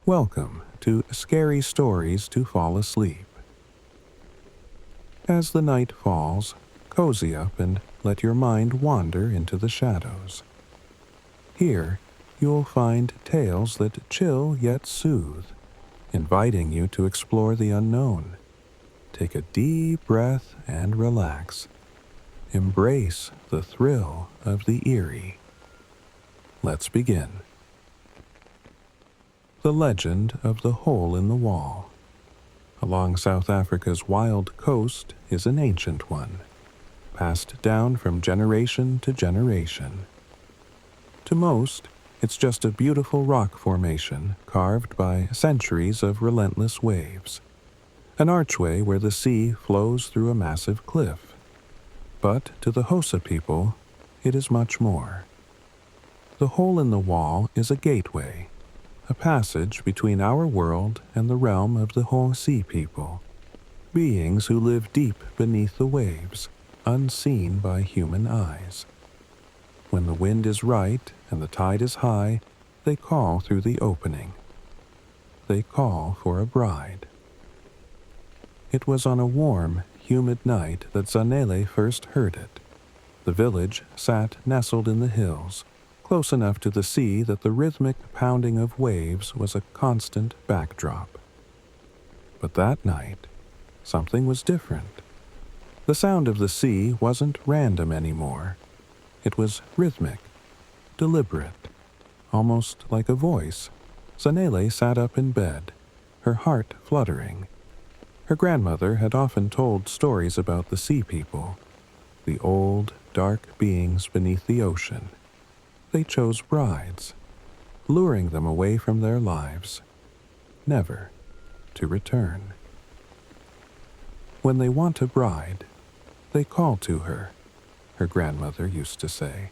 Welcome to Scary Stories to Fall Asleep. As the night falls, cozy up and let your mind wander into the shadows. Here, you'll find tales that chill yet soothe, inviting you to explore the unknown. Take a deep breath and relax. Embrace the thrill of the eerie. Let's begin. The legend of the hole in the wall. Along South Africa's wild coast is an ancient one, passed down from generation to generation. To most, it's just a beautiful rock formation carved by centuries of relentless waves, an archway where the sea flows through a massive cliff. But to the Xhosa people, it is much more. The hole in the wall is a gateway, a passage between our world and the realm of the Xhosa people, beings who live deep beneath the waves, unseen by human eyes. When the wind is right and the tide is high, they call through the opening. They call for a bride. It was on a warm, humid night that Zanele first heard it. The village sat nestled in the hills, close enough to the sea that the rhythmic pounding of waves was a constant backdrop. But that night, something was different. The sound of the sea wasn't random anymore. It was rhythmic, deliberate, almost like a voice. Zanele sat up in bed, her heart fluttering. Her grandmother had often told stories about the sea people, the old, dark beings beneath the ocean. They chose brides, luring them away from their lives, never to return. When they want a bride, they call to her, her grandmother used to say.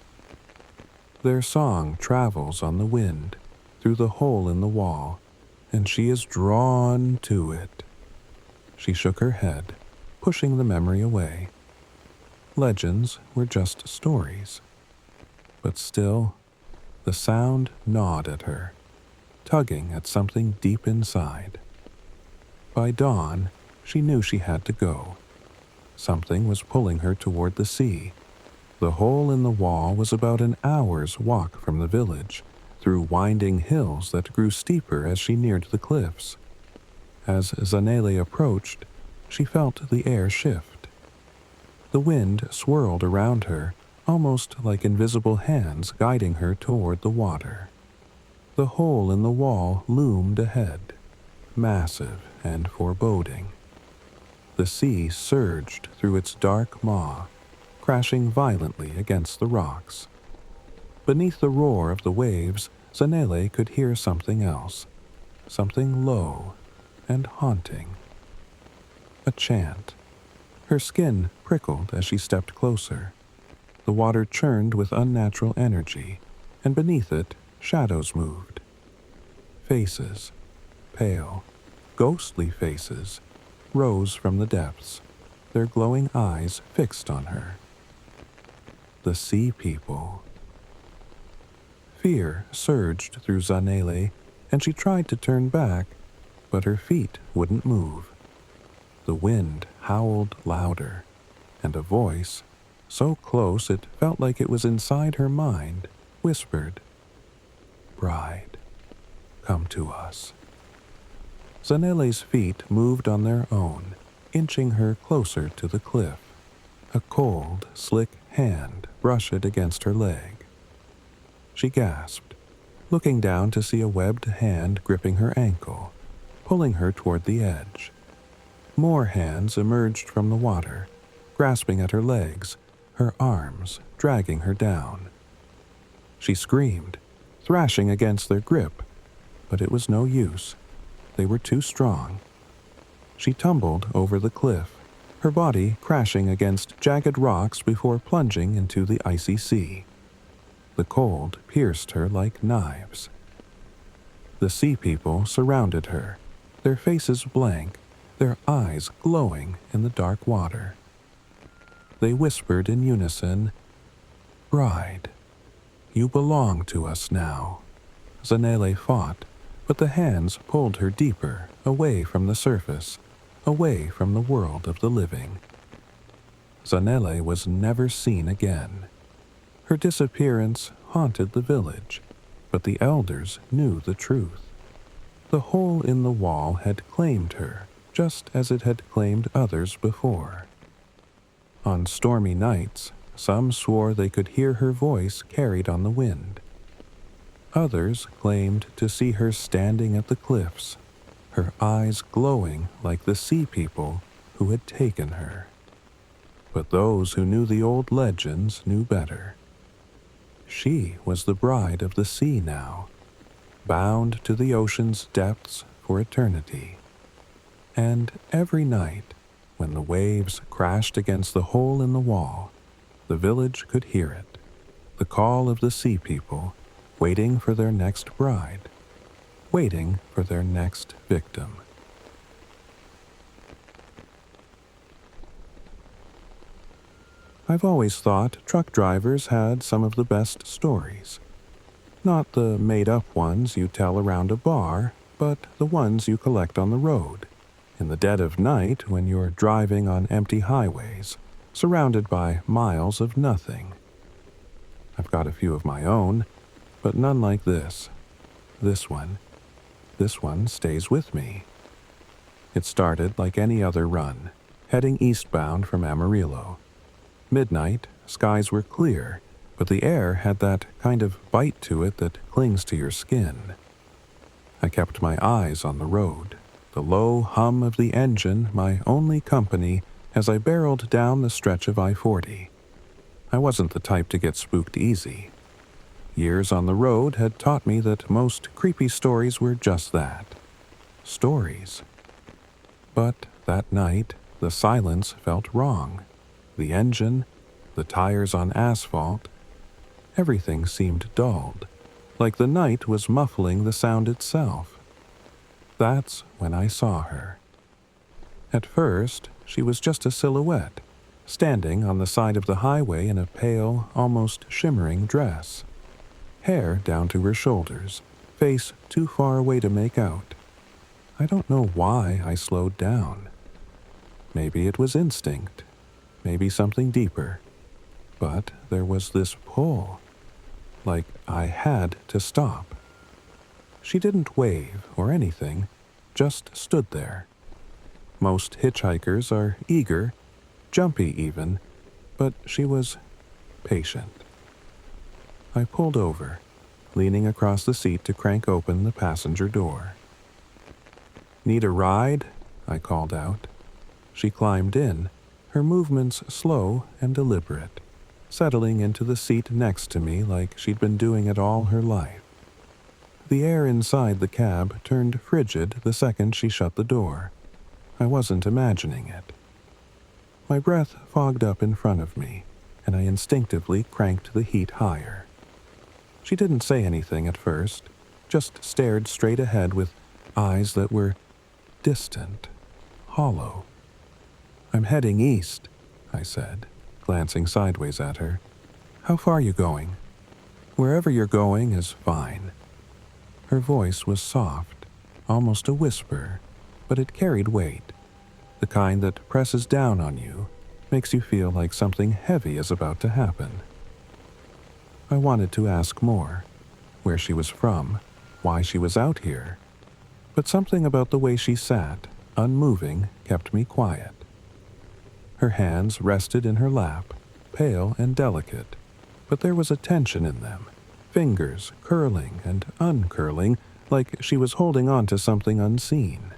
Their song travels on the wind, through the hole in the wall, and she is drawn to it. She shook her head, pushing the memory away. Legends were just stories. But still, the sound gnawed at her, tugging at something deep inside. By dawn, she knew she had to go. Something was pulling her toward the sea. The hole in the wall was about an hour's walk from the village, through winding hills that grew steeper as she neared the cliffs. As Zanele approached, she felt the air shift. The wind swirled around her, almost like invisible hands guiding her toward the water. The hole in the wall loomed ahead, massive and foreboding. The sea surged through its dark maw, crashing violently against the rocks. Beneath the roar of the waves, Zanele could hear something else, something low and haunting. A chant. Her skin prickled as she stepped closer. The water churned with unnatural energy, and beneath it, shadows moved. Faces, pale, ghostly faces, rose from the depths, their glowing eyes fixed on her. The sea people. Fear surged through Zanele, and she tried to turn back, but her feet wouldn't move. The wind howled louder, and a voice, so close it felt like it was inside her mind, whispered, "Bride, come to us." Zanele's feet moved on their own, inching her closer to the cliff. A cold, slick hand brushed against her leg. She gasped, looking down to see a webbed hand gripping her ankle, pulling her toward the edge. More hands emerged from the water, grasping at her legs, her arms dragging her down. She screamed, thrashing against their grip, but it was no use. They were too strong. She tumbled over the cliff, her body crashing against jagged rocks before plunging into the icy sea. The cold pierced her like knives. The sea people surrounded her, their faces blank, their eyes glowing in the dark water. They whispered in unison, "Bride, you belong to us now." Zanele fought, but the hands pulled her deeper, away from the surface, away from the world of the living. Zanele was never seen again. Her disappearance haunted the village, but the elders knew the truth. The hole in the wall had claimed her, just as it had claimed others before. On stormy nights, some swore they could hear her voice carried on the wind. Others claimed to see her standing at the cliffs, her eyes glowing like the sea people who had taken her. But those who knew the old legends knew better. She was the bride of the sea now, bound to the ocean's depths for eternity. And every night, when the waves crashed against the hole in the wall, the village could hear it, the call of the sea people, waiting for their next bride, waiting for their next victim. I've always thought truck drivers had some of the best stories. Not the made-up ones you tell around a bar, but the ones you collect on the road, in the dead of night when you're driving on empty highways, surrounded by miles of nothing. I've got a few of my own, but none like this. This one stays with me. It started like any other run, heading eastbound from Amarillo. Midnight, skies were clear, but the air had that kind of bite to it that clings to your skin. I kept my eyes on the road, the low hum of the engine my only company as I barreled down the stretch of I-40. I wasn't the type to get spooked easy. Years on the road had taught me that most creepy stories were just that. Stories. But that night, the silence felt wrong. The engine, the tires on asphalt, everything seemed dulled, like the night was muffling the sound itself. That's when I saw her. At first, she was just a silhouette, standing on the side of the highway in a pale, almost shimmering dress. Hair down to her shoulders, face too far away to make out. I don't know why I slowed down. Maybe it was instinct, maybe something deeper. But there was this pull, like I had to stop. She didn't wave or anything, just stood there. Most hitchhikers are eager, jumpy even, but she was patient. I pulled over, leaning across the seat to crank open the passenger door. "Need a ride?" I called out. She climbed in, her movements slow and deliberate, settling into the seat next to me like she'd been doing it all her life. The air inside the cab turned frigid the second she shut the door. I wasn't imagining it. My breath fogged up in front of me, and I instinctively cranked the heat higher. She didn't say anything at first, just stared straight ahead with eyes that were distant, hollow. "I'm heading east," I said, glancing sideways at her. "How far are you going?" "Wherever you're going is fine." Her voice was soft, almost a whisper, but it carried weight, the kind that presses down on you, makes you feel like something heavy is about to happen. I wanted to ask more, where she was from, why she was out here, but something about the way she sat, unmoving, kept me quiet. Her hands rested in her lap, pale and delicate, but there was a tension in them, fingers curling and uncurling like she was holding on to something unseen.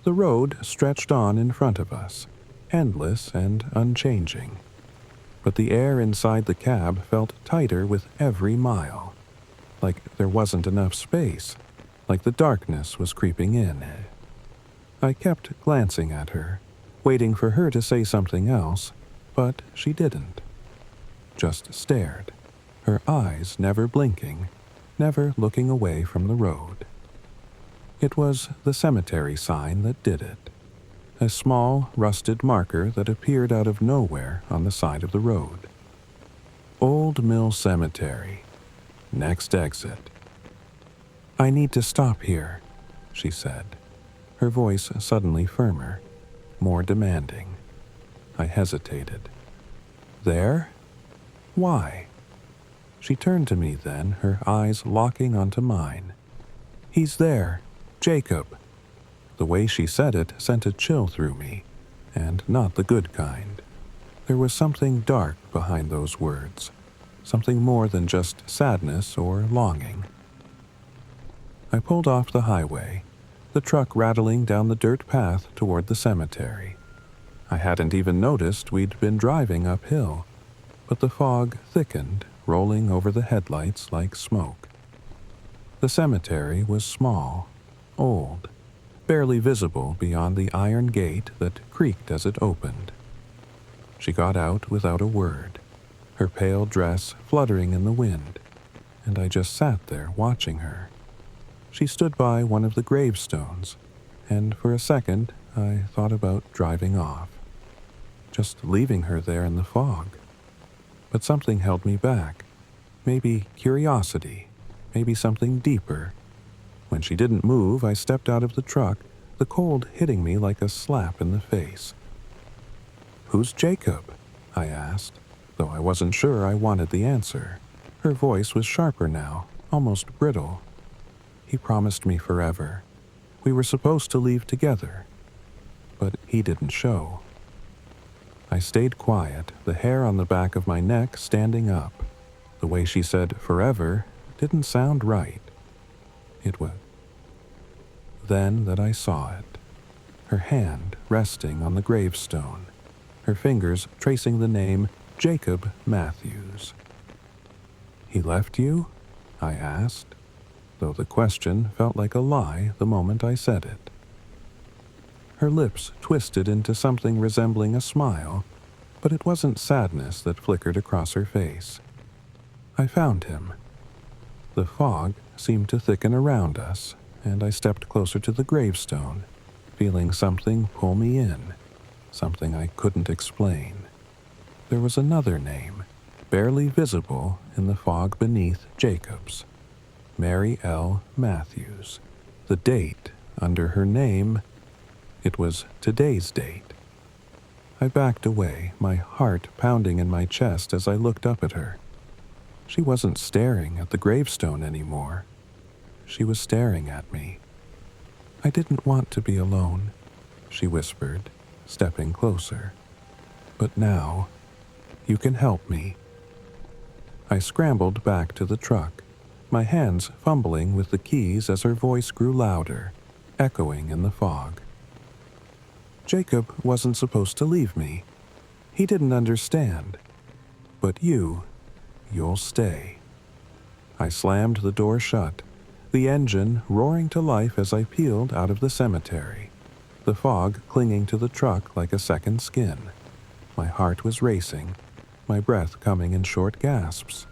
The road stretched on in front of us, endless and unchanging, but the air inside the cab felt tighter with every mile, like there wasn't enough space, like the darkness was creeping in. I kept glancing at her, waiting for her to say something else, but she didn't. Just stared, her eyes never blinking, never looking away from the road. It was the cemetery sign that did it, a small, rusted marker that appeared out of nowhere on the side of the road. Old Mill Cemetery. Next exit. I need to stop here, she said, her voice suddenly firmer, more demanding. I hesitated. There? Why? She turned to me then, her eyes locking onto mine. He's there, Jacob. The way she said it sent a chill through me, and not the good kind. There was something dark behind those words, something more than just sadness or longing. I pulled off the highway, the truck rattling down the dirt path toward the cemetery. I hadn't even noticed we'd been driving uphill, but the fog thickened, rolling over the headlights like smoke. The cemetery was small, old, barely visible beyond the iron gate that creaked as it opened. She got out without a word, her pale dress fluttering in the wind, and I just sat there watching her. She stood by one of the gravestones, and for a second I thought about driving off, just leaving her there in the fog. But something held me back, maybe curiosity, maybe something deeper. When she didn't move, I stepped out of the truck, the cold hitting me like a slap in the face. "Who's Jacob?" I asked, though I wasn't sure I wanted the answer. Her voice was sharper now, almost brittle. He promised me forever. We were supposed to leave together, but he didn't show. I stayed quiet, the hair on the back of my neck standing up. The way she said forever didn't sound right. It was then that I saw it, her hand resting on the gravestone, her fingers tracing the name Jacob Matthews. "He left you?" I asked, though the question felt like a lie the moment I said it. Her lips twisted into something resembling a smile, but it wasn't sadness that flickered across her face. "I found him." The fog seemed to thicken around us, and I stepped closer to the gravestone, feeling something pull me in, something I couldn't explain. There was another name, barely visible in the fog beneath Jacob's. Mary L. Matthews. The date under her name, it was today's date. I backed away, my heart pounding in my chest as I looked up at her. She wasn't staring at the gravestone anymore. She was staring at me. "I didn't want to be alone," she whispered, stepping closer. "But now, you can help me." I scrambled back to the truck, my hands fumbling with the keys as her voice grew louder, echoing in the fog. "Jacob wasn't supposed to leave me. He didn't understand. But you'll stay." I slammed the door shut, the engine roaring to life as I peeled out of the cemetery, the fog clinging to the truck like a second skin. My heart was racing, my breath coming in short gasps.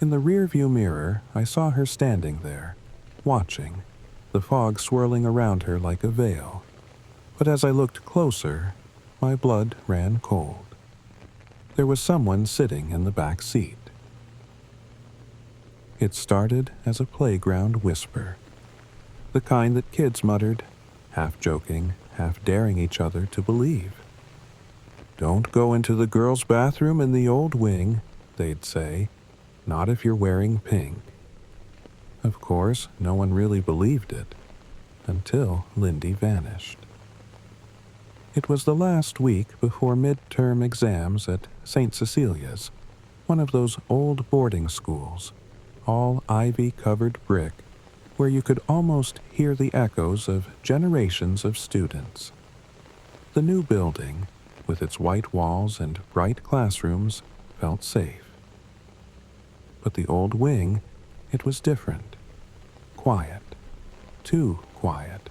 In the rearview mirror, I saw her standing there, watching, the fog swirling around her like a veil. But as I looked closer, my blood ran cold. There was someone sitting in the back seat. It started as a playground whisper, the kind that kids muttered, half joking, half daring each other to believe. "Don't go into the girls' bathroom in the old wing," they'd say, "not if you're wearing pink." Of course, no one really believed it, until Lindy vanished. It was the last week before midterm exams at St. Cecilia's, one of those old boarding schools, all ivy-covered brick, where you could almost hear the echoes of generations of students. The new building, with its white walls and bright classrooms, felt safe. But the old wing, it was different. Quiet. Too quiet.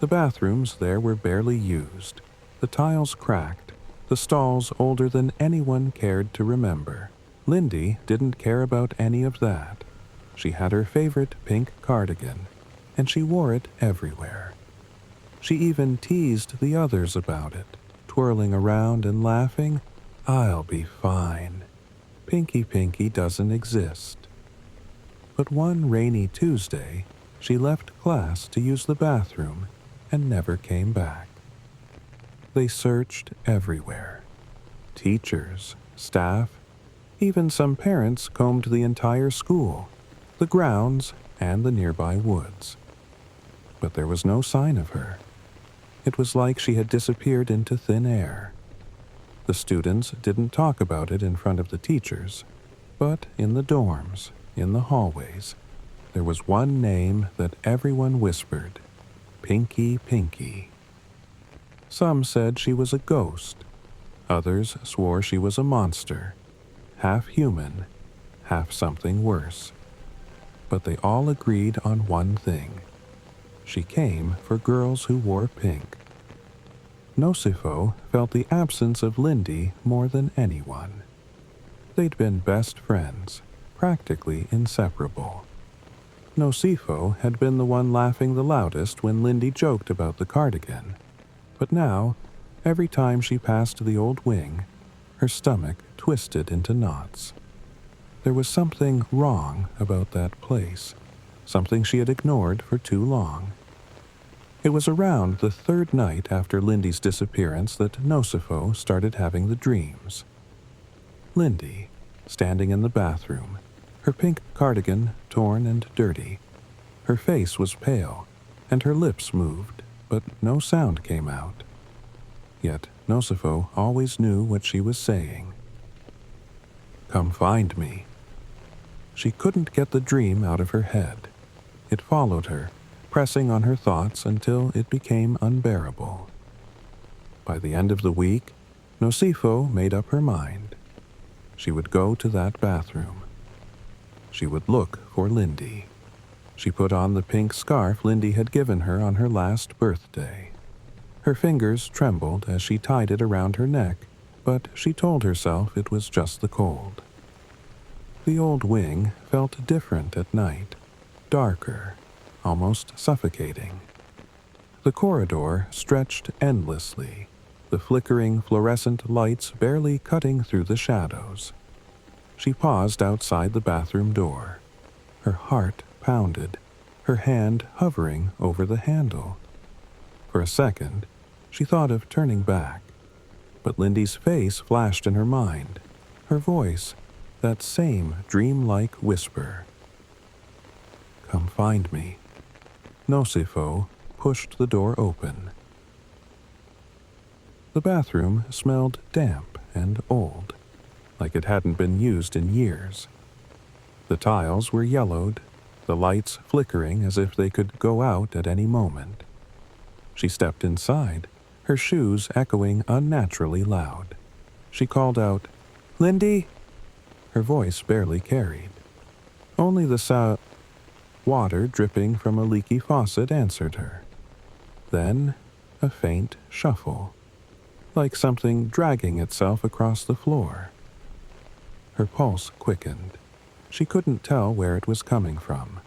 The bathrooms there were barely used, the tiles cracked, the stalls older than anyone cared to remember. Lindy didn't care about any of that. She had her favorite pink cardigan, and she wore it everywhere. She even teased the others about it, twirling around and laughing, "I'll be fine. Pinky Pinky doesn't exist." But one rainy Tuesday, she left class to use the bathroom and never came back. They searched everywhere. Teachers, staff, even some parents combed the entire school, the grounds, and the nearby woods. But there was no sign of her. It was like she had disappeared into thin air. The students didn't talk about it in front of the teachers, but in the dorms, in the hallways, there was one name that everyone whispered: Pinky Pinky. Some said she was a ghost. Others swore she was a monster, half human, half something worse. But they all agreed on one thing. She came for girls who wore pink. Nosifo felt the absence of Lindy more than anyone. They'd been best friends, practically inseparable. Nosifo had been the one laughing the loudest when Lindy joked about the cardigan, but now, every time she passed the old wing, her stomach twisted into knots. There was something wrong about that place, something she had ignored for too long. It was around the third night after Lindy's disappearance that Nosifo started having the dreams. Lindy, standing in the bathroom, her pink cardigan torn and dirty. Her face was pale, and her lips moved, but no sound came out. Yet Nosifo always knew what she was saying. "Come find me." She couldn't get the dream out of her head. It followed her, pressing on her thoughts until it became unbearable. By the end of the week, Nosifo made up her mind. She would go to that bathroom. She would look for Lindy. She put on the pink scarf Lindy had given her on her last birthday. Her fingers trembled as she tied it around her neck, but she told herself it was just the cold. The old wing felt different at night, darker, almost suffocating. The corridor stretched endlessly, the flickering fluorescent lights barely cutting through the shadows. She paused outside the bathroom door. Her heart pounded, her hand hovering over the handle. For a second, she thought of turning back, but Lindy's face flashed in her mind, her voice, that same dreamlike whisper. "Come find me." Nosifo pushed the door open. The bathroom smelled damp and old, like it hadn't been used in years. The tiles were yellowed, the lights flickering as if they could go out at any moment. She stepped inside, her shoes echoing unnaturally loud. She called out, "Lindy?" Her voice barely carried. Only the water dripping from a leaky faucet answered her. Then, a faint shuffle, like something dragging itself across the floor. Her pulse quickened. She couldn't tell where it was coming from.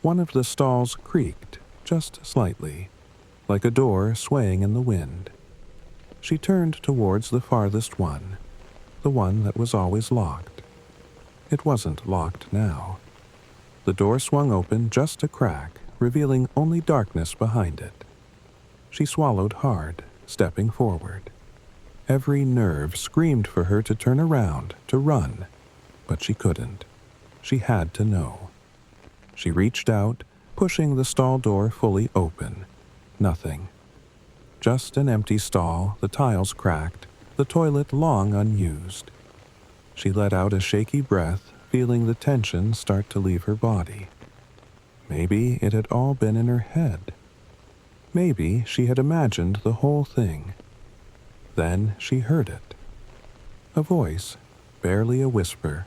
One of the stalls creaked, just slightly, like a door swaying in the wind. She turned towards the farthest one, the one that was always locked. It wasn't locked now. The door swung open just a crack, revealing only darkness behind it. She swallowed hard, stepping forward. Every nerve screamed for her to turn around, to run, but she couldn't. She had to know. She reached out, pushing the stall door fully open. Nothing. Just an empty stall, the tiles cracked, the toilet long unused. She let out a shaky breath, feeling the tension start to leave her body. Maybe it had all been in her head. Maybe she had imagined the whole thing. Then she heard it. A voice, barely a whisper,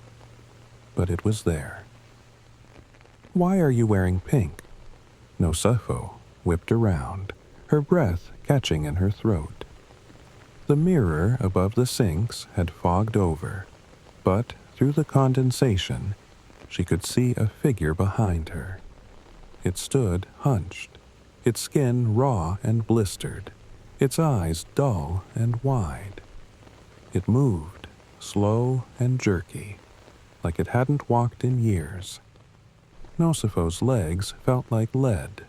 but it was there. "Why are you wearing pink?" Nosifo whipped around, her breath catching in her throat. The mirror above the sinks had fogged over, but through the condensation, she could see a figure behind her. It stood hunched, its skin raw and blistered, its eyes dull and wide. It moved, slow and jerky, like it hadn't walked in years. Nosipho's legs felt like lead,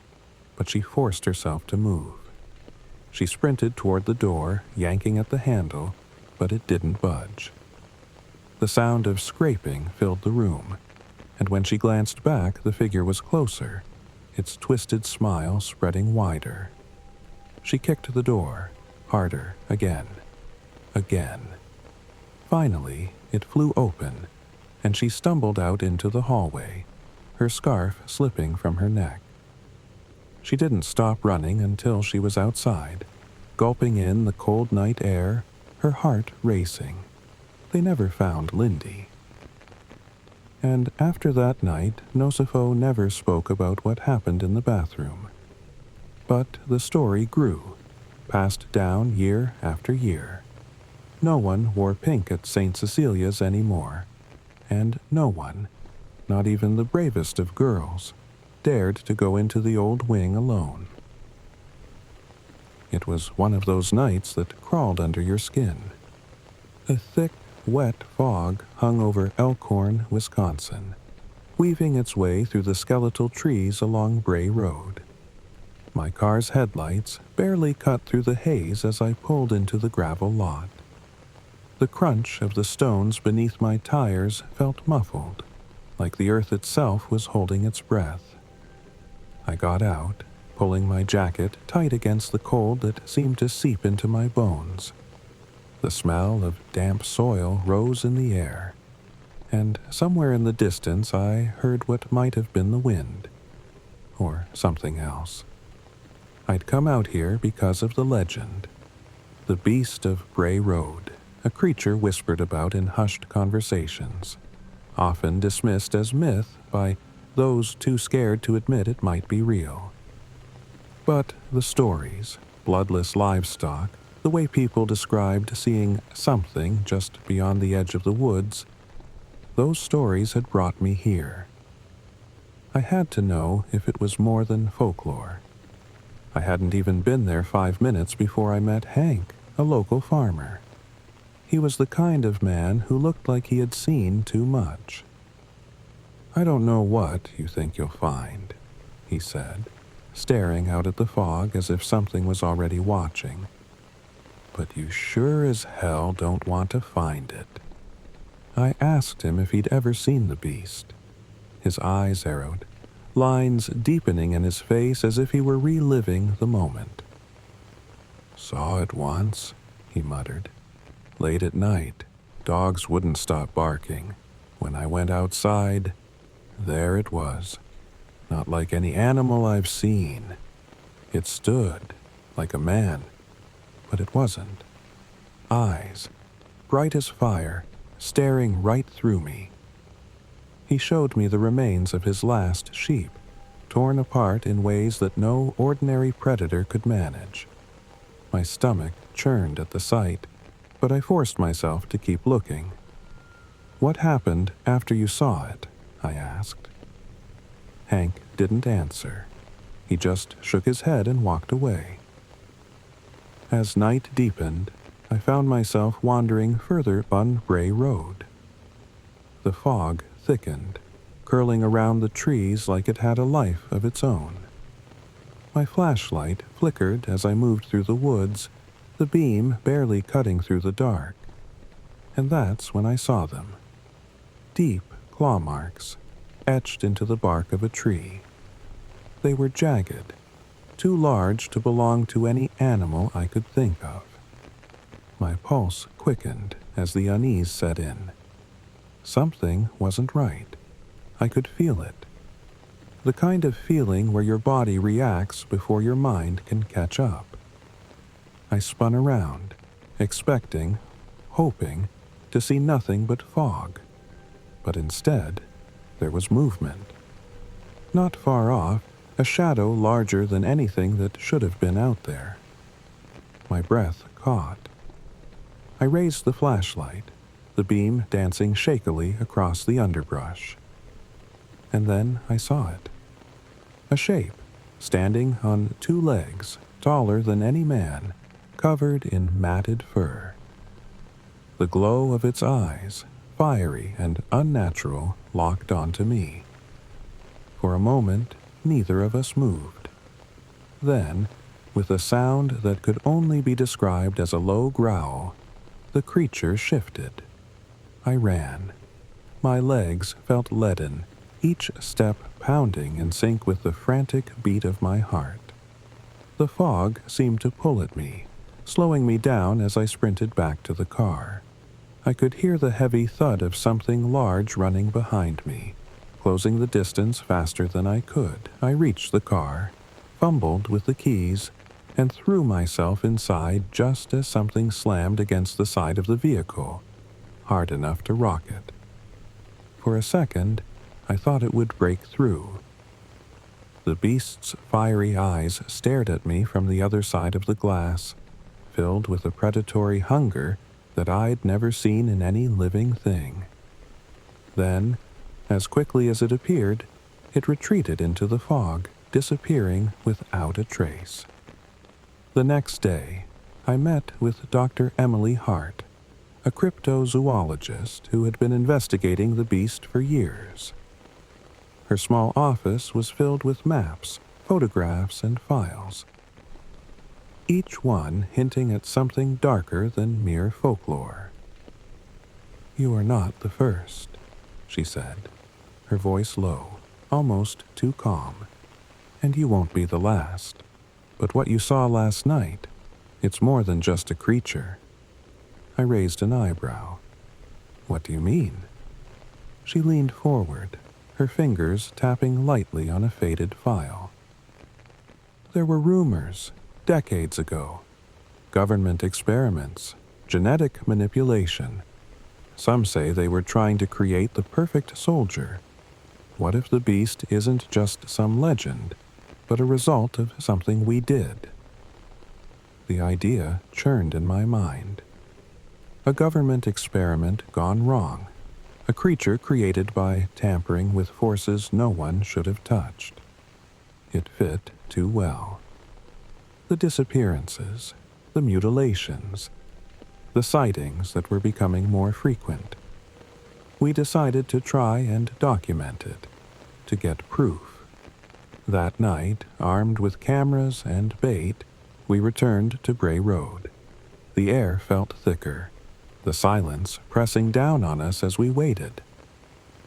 but she forced herself to move. She sprinted toward the door, yanking at the handle, but it didn't budge. The sound of scraping filled the room, and when she glanced back, the figure was closer, its twisted smile spreading wider. She kicked the door, harder, again. Finally, it flew open, and she stumbled out into the hallway, her scarf slipping from her neck. She didn't stop running until she was outside, gulping in the cold night air, her heart racing. They never found Lindy. And after that night, Nosipho never spoke about what happened in the bathroom. But the story grew, passed down year after year. No one wore pink at St. Cecilia's anymore, and no one, not even the bravest of girls, dared to go into the old wing alone. It was one of those nights that crawled under your skin. A thick, wet fog hung over Elkhorn, Wisconsin, weaving its way through the skeletal trees along Bray Road. My car's headlights barely cut through the haze as I pulled into the gravel lot. The crunch of the stones beneath my tires felt muffled, like the earth itself was holding its breath. I got out, pulling my jacket tight against the cold that seemed to seep into my bones. The smell of damp soil rose in the air, and somewhere in the distance I heard what might have been the wind, or something else. I'd come out here because of the legend. The beast of Bray Road, a creature whispered about in hushed conversations, often dismissed as myth by those too scared to admit it might be real. But the stories, bloodless livestock, the way people described seeing something just beyond the edge of the woods, those stories had brought me here. I had to know if it was more than folklore. I hadn't even been there 5 minutes before I met Hank, a local farmer. He was the kind of man who looked like he had seen too much. "I don't know what you think you'll find," he said, staring out at the fog as if something was already watching. "But you sure as hell don't want to find it." I asked him if he'd ever seen the beast. His eyes arrowed, lines deepening in his face as if he were reliving the moment. "Saw it once," he muttered. "Late at night, dogs wouldn't stop barking. When I went outside, there it was. Not like any animal I've seen. It stood, like a man, but it wasn't. Eyes, bright as fire, staring right through me. He showed me the remains of his last sheep, torn apart in ways that no ordinary predator could manage. My stomach churned at the sight, but I forced myself to keep looking. "What happened after you saw it?" I asked. Hank didn't answer. He just shook his head and walked away. As night deepened, I found myself wandering further on Bray Road. The fog thickened, curling around the trees like it had a life of its own. My flashlight flickered as I moved through the woods, the beam barely cutting through the dark. And that's when I saw them. Deep claw marks, etched into the bark of a tree. They were jagged, too large to belong to any animal I could think of. My pulse quickened as the unease set in. Something wasn't right. I could feel it. The kind of feeling where your body reacts before your mind can catch up. I spun around, expecting, hoping, to see nothing but fog. But instead, there was movement. Not far off, a shadow larger than anything that should have been out there. My breath caught. I raised the flashlight, the beam dancing shakily across the underbrush. And then I saw it. A shape, standing on 2 legs, taller than any man, covered in matted fur. The glow of its eyes, fiery and unnatural, locked onto me. For a moment, neither of us moved. Then, with a sound that could only be described as a low growl, the creature shifted. I ran. My legs felt leaden, each step pounding in sync with the frantic beat of my heart. The fog seemed to pull at me, slowing me down as I sprinted back to the car. I could hear the heavy thud of something large running behind me. Closing the distance faster than I could, I reached the car, fumbled with the keys, and threw myself inside just as something slammed against the side of the vehicle, hard enough to rock it. For a second, I thought it would break through. The beast's fiery eyes stared at me from the other side of the glass, filled with a predatory hunger that I'd never seen in any living thing. Then, as quickly as it appeared, it retreated into the fog, disappearing without a trace. The next day, I met with Dr. Emily Hart, a cryptozoologist who had been investigating the beast for years. Her small office was filled with maps, photographs, and files, each one hinting at something darker than mere folklore. "You are not the first," she said, her voice low, almost too calm. "And you won't be the last. But what you saw last night, it's more than just a creature." I raised an eyebrow. "What do you mean?" She leaned forward, her fingers tapping lightly on a faded file. "There were rumors, decades ago. Government experiments, genetic manipulation. Some say they were trying to create the perfect soldier. What if the beast isn't just some legend, but a result of something we did?" The idea churned in my mind. A government experiment gone wrong. A creature created by tampering with forces no one should have touched. It fit too well. The disappearances, the mutilations, the sightings that were becoming more frequent. We decided to try and document it, to get proof. That night, armed with cameras and bait, we returned to Bray Road. The air felt thicker, the silence pressing down on us as we waited.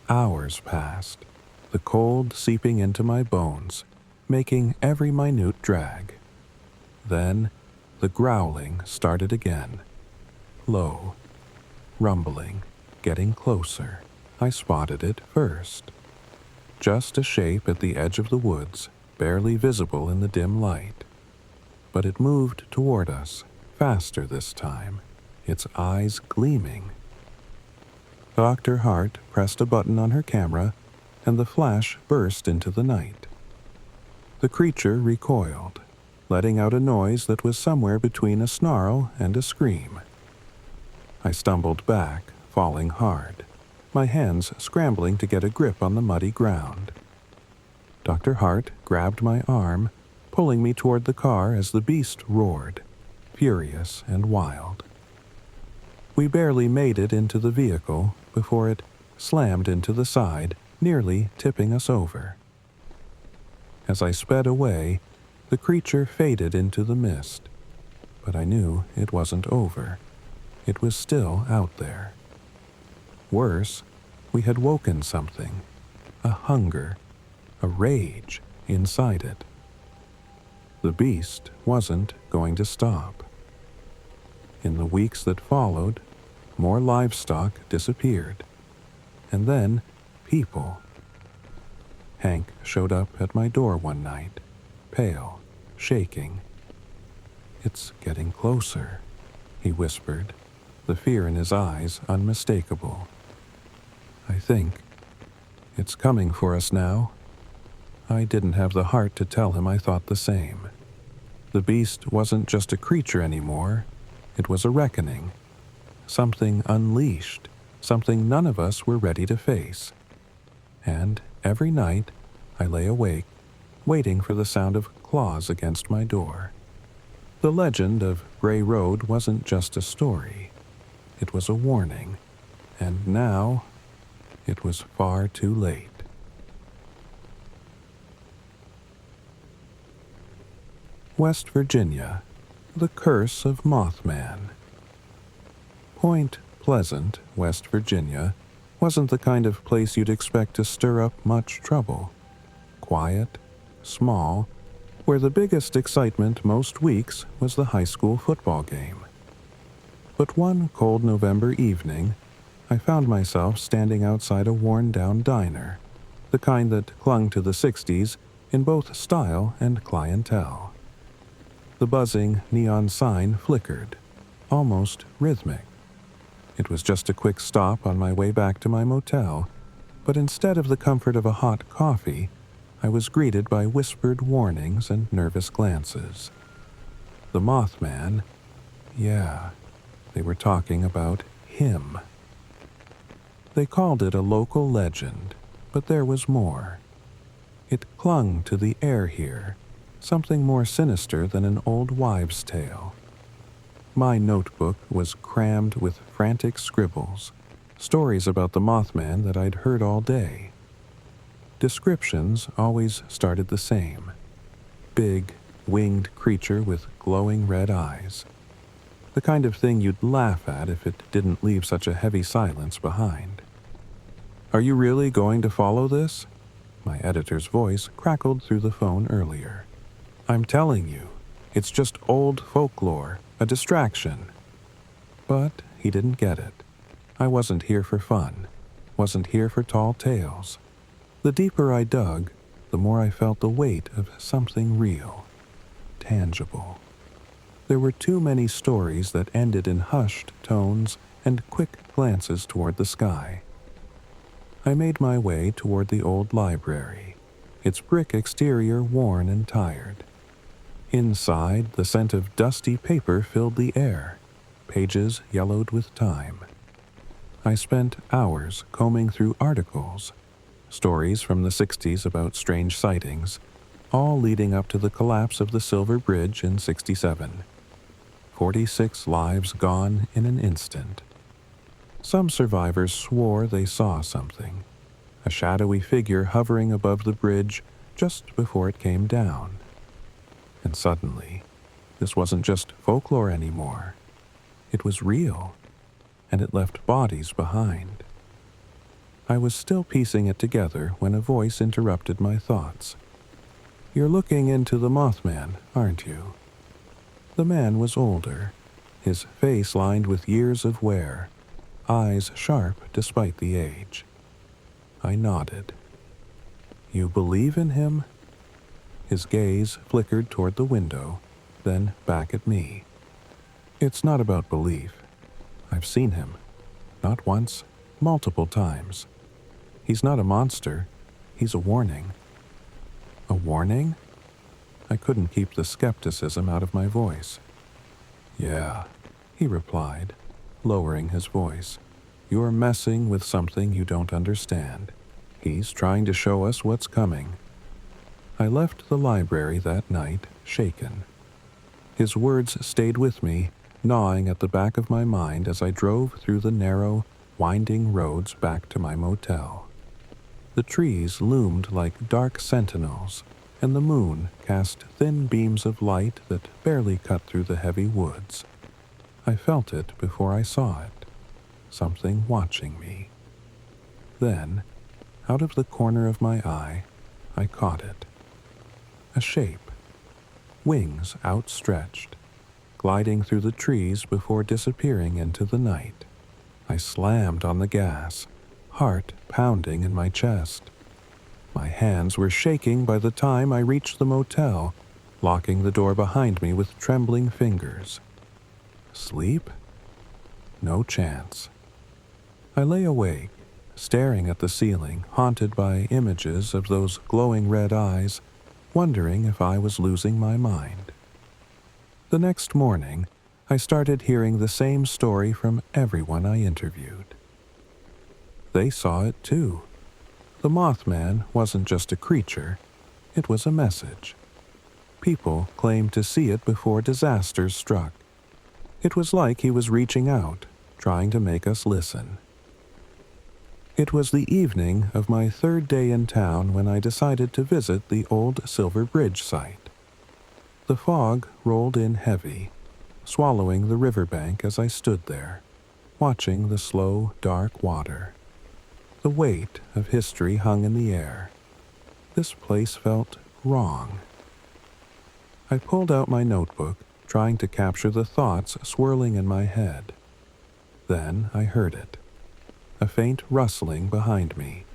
Hours passed, the cold seeping into my bones, making every minute drag. Then, the growling started again. Low, rumbling, getting closer. I spotted it first. Just a shape at the edge of the woods, barely visible in the dim light. But it moved toward us, faster this time, its eyes gleaming. Dr. Hart pressed a button on her camera, and the flash burst into the night. The creature recoiled, letting out a noise that was somewhere between a snarl and a scream. I stumbled back, falling hard, my hands scrambling to get a grip on the muddy ground. Dr. Hart grabbed my arm, pulling me toward the car as the beast roared, furious and wild. We barely made it into the vehicle before it slammed into the side, nearly tipping us over. As I sped away, the creature faded into the mist, but I knew it wasn't over. It was still out there. Worse, we had woken something, a hunger, a rage inside it. The beast wasn't going to stop. In the weeks that followed, more livestock disappeared, and then people. Hank showed up at my door one night, pale, shaking. "It's getting closer," he whispered, the fear in his eyes unmistakable. "I think it's coming for us now." I didn't have the heart to tell him I thought the same. The beast wasn't just a creature anymore. It was a reckoning. Something unleashed, something none of us were ready to face. And every night, I lay awake, waiting for the sound of claws against my door. The legend of Bray Road wasn't just a story. It was a warning. And now, it was far too late. West Virginia, The Curse of Mothman. Point Pleasant, West Virginia, wasn't the kind of place you'd expect to stir up much trouble. Quiet, small, where the biggest excitement most weeks was the high school football game. But one cold November evening, I found myself standing outside a worn-down diner, the kind that clung to the 60s in both style and clientele. The buzzing neon sign flickered, almost rhythmic. It was just a quick stop on my way back to my motel, but instead of the comfort of a hot coffee, I was greeted by whispered warnings and nervous glances. The Mothman, yeah, they were talking about him. They called it a local legend, but there was more. It clung to the air here, something more sinister than an old wives' tale. My notebook was crammed with frantic scribbles, stories about the Mothman that I'd heard all day. Descriptions always started the same. Big, winged creature with glowing red eyes. The kind of thing you'd laugh at if it didn't leave such a heavy silence behind. "Are you really going to follow this?" My editor's voice crackled through the phone earlier. "I'm telling you, it's just old folklore, a distraction." But he didn't get it. I wasn't here for fun, wasn't here for tall tales. The deeper I dug, the more I felt the weight of something real, tangible. There were too many stories that ended in hushed tones and quick glances toward the sky. I made my way toward the old library, its brick exterior worn and tired. Inside, the scent of dusty paper filled the air, pages yellowed with time. I spent hours combing through articles, stories from the 60s about strange sightings, all leading up to the collapse of the Silver Bridge in '67. 46 lives gone in an instant. Some survivors swore they saw something, a shadowy figure hovering above the bridge just before it came down. And suddenly, this wasn't just folklore anymore. It was real, and it left bodies behind. I was still piecing it together when a voice interrupted my thoughts. "You're looking into the Mothman, aren't you?" The man was older, his face lined with years of wear, eyes sharp despite the age. I nodded. "You believe in him?" His gaze flickered toward the window, then back at me. "It's not about belief. I've seen him. Not once, multiple times. He's not a monster. He's a warning." "A warning?" I couldn't keep the skepticism out of my voice. "Yeah," he replied, lowering his voice. "You're messing with something you don't understand. He's trying to show us what's coming." I left the library that night, shaken. His words stayed with me, gnawing at the back of my mind as I drove through the narrow, winding roads back to my motel. The trees loomed like dark sentinels, and the moon cast thin beams of light that barely cut through the heavy woods. I felt it before I saw it, something watching me. Then, out of the corner of my eye, I caught it. A shape, wings outstretched, gliding through the trees before disappearing into the night. I slammed on the gas, heart pounding in my chest. My hands were shaking by the time I reached the motel, locking the door behind me with trembling fingers. Sleep? No chance. I lay awake, staring at the ceiling, haunted by images of those glowing red eyes, wondering if I was losing my mind. The next morning, I started hearing the same story from everyone I interviewed. They saw it too. The Mothman wasn't just a creature, it was a message. People claimed to see it before disasters struck. It was like he was reaching out, trying to make us listen. It was the evening of my third day in town when I decided to visit the old Silver Bridge site. The fog rolled in heavy, swallowing the riverbank as I stood there, watching the slow, dark water. The weight of history hung in the air. This place felt wrong. I pulled out my notebook, trying to capture the thoughts swirling in my head. Then I heard it, a faint rustling behind me.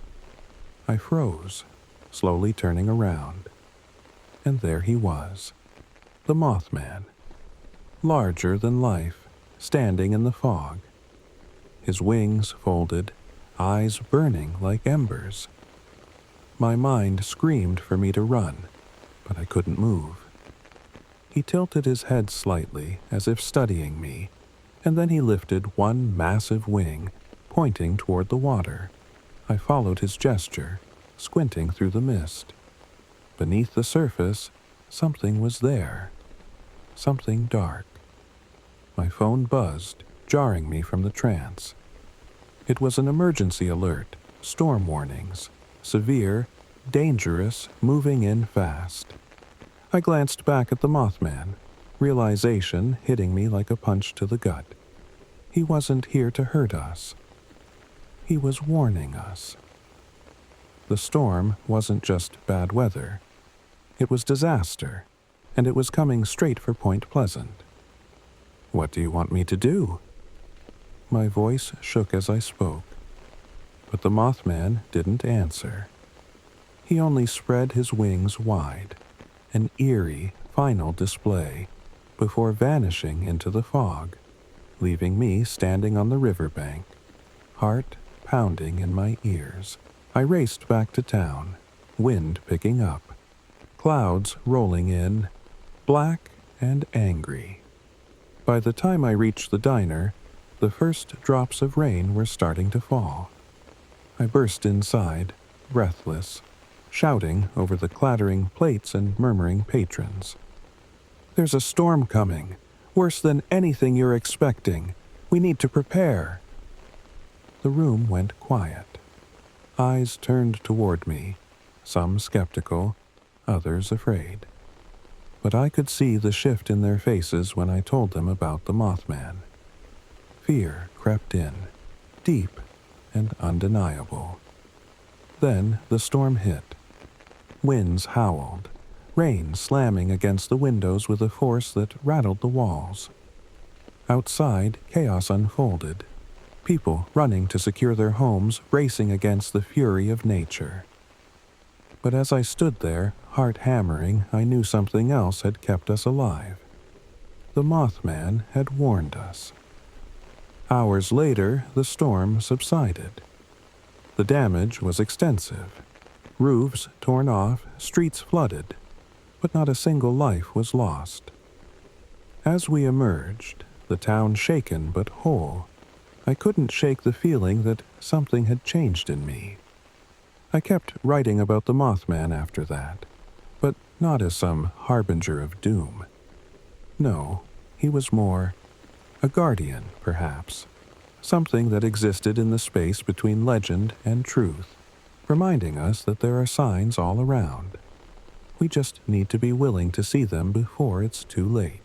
I froze, slowly turning around. And there he was, the Mothman, larger than life, standing in the fog. His wings folded, eyes burning like embers. My mind screamed for me to run, but I couldn't move. He tilted his head slightly, as if studying me, and then he lifted one massive wing, pointing toward the water. I followed his gesture, squinting through the mist. Beneath the surface, something was there. Something dark. My phone buzzed, jarring me from the trance. It was an emergency alert, storm warnings, severe, dangerous, moving in fast. I glanced back at the Mothman, realization hitting me like a punch to the gut. He wasn't here to hurt us. He was warning us. The storm wasn't just bad weather. It was disaster, and it was coming straight for Point Pleasant. "What do you want me to do?" My voice shook as I spoke, but the Mothman didn't answer. He only spread his wings wide, an eerie, final display, before vanishing into the fog, leaving me standing on the riverbank, heart pounding in my ears. I raced back to town, wind picking up, clouds rolling in, black and angry. By the time I reached the diner, the first drops of rain were starting to fall. I burst inside, breathless, shouting over the clattering plates and murmuring patrons. "There's a storm coming, worse than anything you're expecting. We need to prepare." The room went quiet. Eyes turned toward me, some skeptical, others afraid. But I could see the shift in their faces when I told them about the Mothman. Fear crept in, deep and undeniable. Then the storm hit. Winds howled, rain slamming against the windows with a force that rattled the walls. Outside, chaos unfolded. People running to secure their homes, racing against the fury of nature. But as I stood there, heart hammering, I knew something else had kept us alive. The Mothman had warned us. Hours later, the storm subsided. The damage was extensive. Roofs torn off, streets flooded, but not a single life was lost. As we emerged, the town shaken but whole, I couldn't shake the feeling that something had changed in me. I kept writing about the Mothman after that, but not as some harbinger of doom. No, he was more a guardian, perhaps, something that existed in the space between legend and truth, reminding us that there are signs all around. We just need to be willing to see them before it's too late.